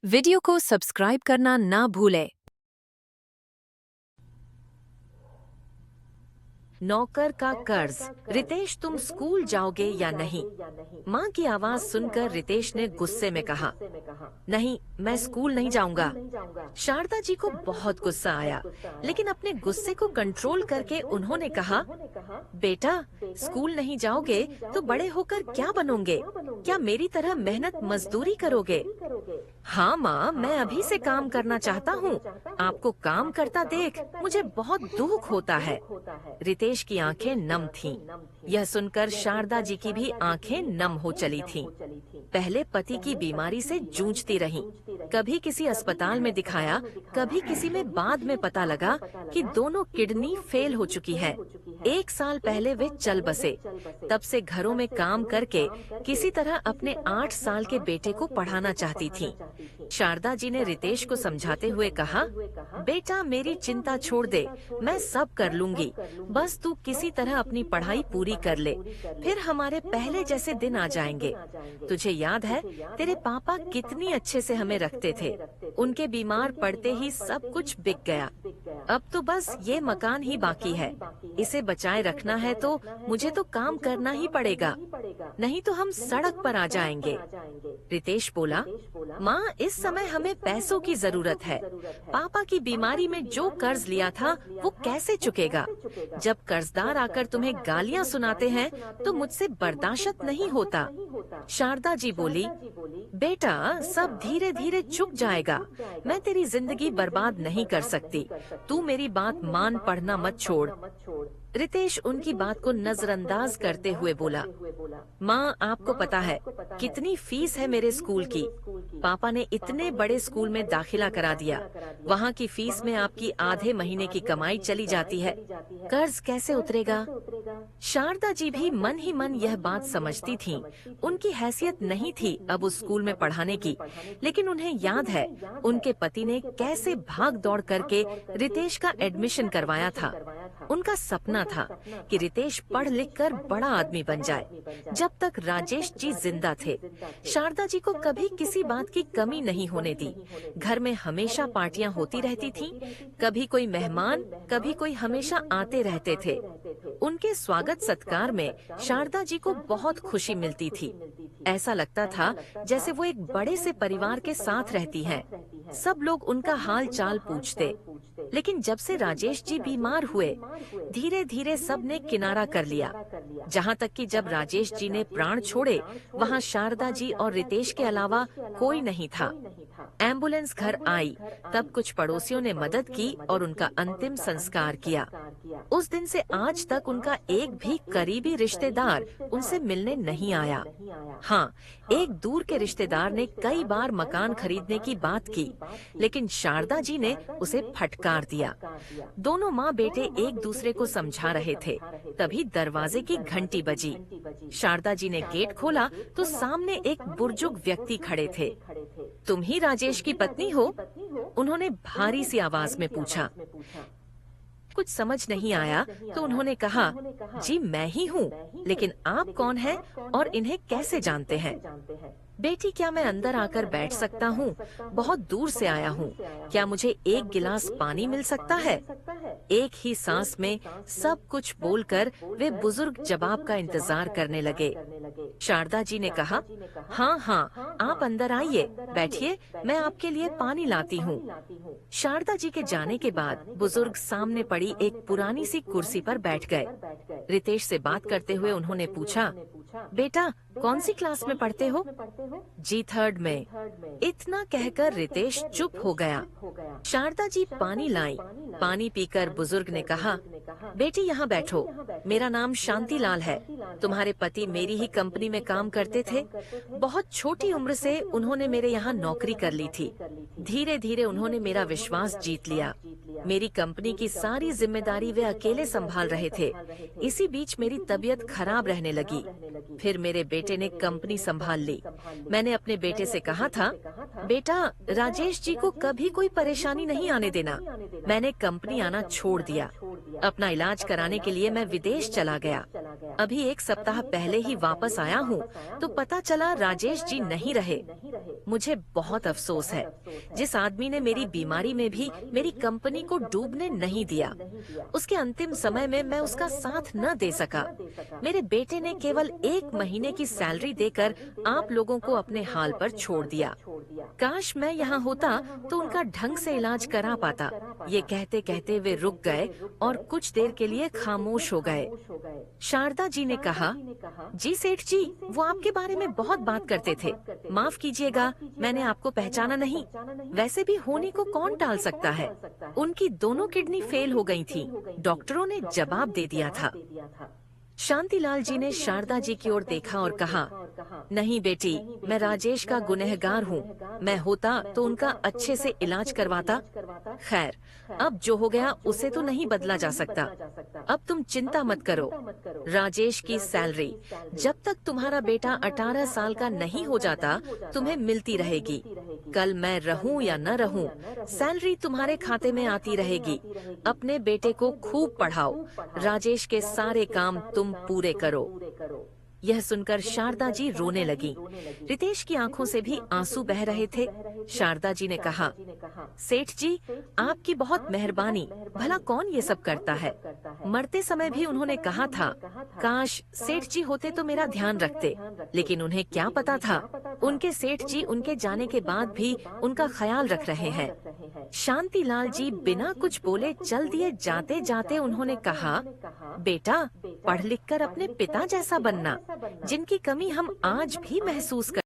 Video को subscribe करना ना भूलें। नौकर का कर्ज। रितेश, तुम स्कूल जाओगे या नहीं? माँ की आवाज सुनकर रितेश ने गुस्से में कहा, नहीं, मैं स्कूल नहीं जाऊंगा। शारदा जी को बहुत गुस्सा आया, लेकिन अपने गुस्से को कंट्रोल करके उन्होंने कहा, बेटा, स्कूल नहीं जाओगे तो बड़े होकर क्या बनोगे? क्या मेरी तरह मेहनत मजदूरी करोगे? हाँ माँ, मैं अभी से काम करना चाहता हूँ। आपको काम करता देख मुझे बहुत दुख होता है। रितेश की आंखें नम थीं। यह सुनकर शारदा जी की भी आंखें नम हो चली थीं। पहले पति की बीमारी से जूझती रहीं। कभी किसी अस्पताल में दिखाया, कभी किसी में बाद में पता लगा कि दोनों किडनी फेल हो चुकी है। 1 साल पहले वे चल बसे। तब से घरों में काम करके किसी तरह अपने 8 साल के बेटे को पढ़ाना चाहती थीं। शारदा जी ने रितेश को समझाते हुए कहा, बेटा, मेरी चिंता छोड़ दे, मैं सब कर लूंगी। बस तू किसी तरह अपनी पढ़ाई पूरी कर ले, फिर हमारे पहले जैसे दिन आ जाएंगे। तुझे याद है तेरे पापा कितनी अच्छे से हमें रखते थे? उनके बीमार पड़ते ही सब कुछ बिक गया। अब तो बस ये मकान ही बाकी है। इसे बचाए रखना है तो मुझे तो काम करना ही पड़ेगा, नहीं तो हम सड़क पर आ जाएंगे। रितेश बोला, माँ, इस समय हमें पैसों की जरूरत है। पापा की बीमारी में जो कर्ज लिया था वो कैसे चुकेगा? जब कर्जदार आकर तुम्हें गालियाँ सुनाते हैं तो मुझसे बर्दाश्त नहीं होता। शारदा जी बोली, बेटा, सब धीरे धीरे चुक जाएगा। मैं तेरी जिंदगी बर्बाद नहीं कर सकती। तू मेरी बात मान, पढ़ना मत छोड़। रितेश उनकी बात को नजरअंदाज करते हुए बोला, माँ, आपको पता है कितनी फीस है मेरे स्कूल की? पापा ने इतने बड़े स्कूल में दाखिला करा दिया। वहाँ की फीस में आपकी आधे महीने की कमाई चली जाती है। कर्ज कैसे उतरेगा? शारदा जी भी मन ही मन यह बात समझती थीं। उनकी हैसियत नहीं थी अब उस स्कूल में पढ़ाने की, लेकिन उन्हें याद है उनके पति ने कैसे भाग दौड़ करके रितेश का एडमिशन करवाया था। उनका सपना था कि रितेश पढ़ लिख कर बड़ा आदमी बन जाए। जब तक राजेश जी जिंदा थे, शारदा जी को कभी किसी बात की कमी नहीं होने दी। घर में हमेशा पार्टियां होती रहती थीं। कभी कोई मेहमान, कभी कोई हमेशा आते रहते थे। उनके स्वागत सत्कार में शारदा जी को बहुत खुशी मिलती थी। ऐसा लगता था जैसे वो एक बड़े से परिवार के साथ रहती हैं। सब लोग उनका हाल चाल पूछते। लेकिन जब से राजेश जी बीमार हुए, धीरे धीरे सब ने किनारा कर लिया। जहाँ तक कि जब राजेश जी ने प्राण छोड़े, वहाँ शारदा जी और रितेश के अलावा कोई नहीं था। एम्बुलेंस घर आई, तब कुछ पड़ोसियों ने मदद की और उनका अंतिम संस्कार किया। उस दिन से आज तक उनका एक भी करीबी रिश्तेदार उनसे मिलने नहीं आया। हाँ, एक दूर के रिश्तेदार ने कई बार मकान खरीदने की बात की, लेकिन शारदा जी ने उसे फटकार दिया। दोनों माँ बेटे एक दूसरे को समझा रहे थे, तभी दरवाजे की घंटी बजी। शारदा जी ने गेट खोला तो सामने एक बुजुर्ग व्यक्ति खड़े थे। तुम ही राजेश की पत्नी हो? उन्होंने भारी सी आवाज में पूछा। कुछ समझ नहीं आया तो उन्होंने कहा, जी मैं ही हूँ, लेकिन आप कौन हैं और इन्हें कैसे जानते हैं? बेटी, क्या मैं अंदर आकर बैठ सकता हूँ? बहुत दूर से आया हूँ। क्या मुझे एक गिलास पानी मिल सकता है? एक ही सांस में सब कुछ बोलकर वे बुजुर्ग जवाब का इंतजार करने लगे। शारदा जी ने कहा, हाँ हाँ, आप अंदर आइए, बैठिए, मैं आपके लिए पानी लाती हूँ। शारदा जी के जाने के बाद बुजुर्ग सामने पड़ी एक पुरानी सी कुर्सी पर बैठ गए। रितेश से बात करते हुए उन्होंने पूछा, बेटा, कौन सी क्लास में पढ़ते हो? जी 3rd में। इतना कहकर रितेश चुप हो गया। शारदा जी पानी लाई। पानी पीकर बुजुर्ग ने कहा, बेटी, यहाँ बैठो। मेरा नाम शांतिलाल है। तुम्हारे पति मेरी ही कंपनी में काम करते थे। बहुत छोटी उम्र से उन्होंने मेरे यहाँ नौकरी कर ली थी। धीरे धीरे उन्होंने मेरा विश्वास जीत लिया। मेरी कंपनी की सारी जिम्मेदारी वे अकेले संभाल रहे थे। इसी बीच मेरी तबीयत खराब रहने लगी। फिर मेरे बेटे ने कंपनी संभाल ली। मैंने अपने बेटे से कहा था, बेटा, राजेश जी को कभी कोई परेशानी नहीं आने देना। मैंने कंपनी आना छोड़ दिया। अपना इलाज कराने के लिए मैं विदेश चला गया। अभी 1 सप्ताह पहले ही वापस आया हूँ तो पता चला राजेश जी नहीं रहे। मुझे बहुत अफसोस है। जिस आदमी ने मेरी बीमारी में भी मेरी कंपनी को डूबने नहीं दिया, उसके अंतिम समय में मैं उसका साथ न दे सका। मेरे बेटे ने केवल 1 महीने की सैलरी देकर आप लोगों को अपने हाल पर छोड़ दिया। काश मैं यहाँ होता तो उनका ढंग से इलाज करा पाता। ये कहते कहते वे रुक गए और कुछ देर के लिए खामोश हो गए। शारदा जी ने कहा, जी सेठ जी, वो आपके बारे में बहुत बात करते थे। माफ कीजिएगा, मैंने आपको पहचाना नहीं। वैसे भी होने को कौन टाल सकता है। उनकी दोनों किडनी फेल हो गई थी, डॉक्टरों ने जवाब दे दिया था। शांतिलाल जी ने शारदा जी की ओर देखा और कहा, नहीं बेटी, मैं राजेश का गुनहगार हूँ। मैं होता तो उनका अच्छे से इलाज करवाता। खैर, अब जो हो गया उसे तो नहीं बदला जा सकता। अब तुम चिंता मत करो। राजेश की सैलरी जब तक तुम्हारा बेटा 18 साल का नहीं हो जाता तुम्हें मिलती रहेगी। कल मैं रहूं या न रहूं, सैलरी तुम्हारे खाते में आती रहेगी। अपने बेटे को खूब पढ़ाओ। राजेश के सारे काम तुम पूरे करो। यह सुनकर शारदा जी रोने लगी। रितेश की आंखों से भी आंसू बह रहे थे। शारदा जी ने कहा, सेठ जी, आपकी बहुत मेहरबानी। भला कौन ये सब करता है। मरते समय भी उन्होंने कहा था, काश सेठ जी होते तो मेरा ध्यान रखते। लेकिन उन्हें क्या पता था, उनके सेठ जी उनके जाने के बाद भी उनका ख्याल रख रहे हैं। शांतिलाल जी बिना कुछ बोले चल दिए। जाते जाते उन्होंने कहा, बेटा, पढ़ लिख कर अपने पिता जैसा बनना, जिनकी कमी हम आज भी महसूस कर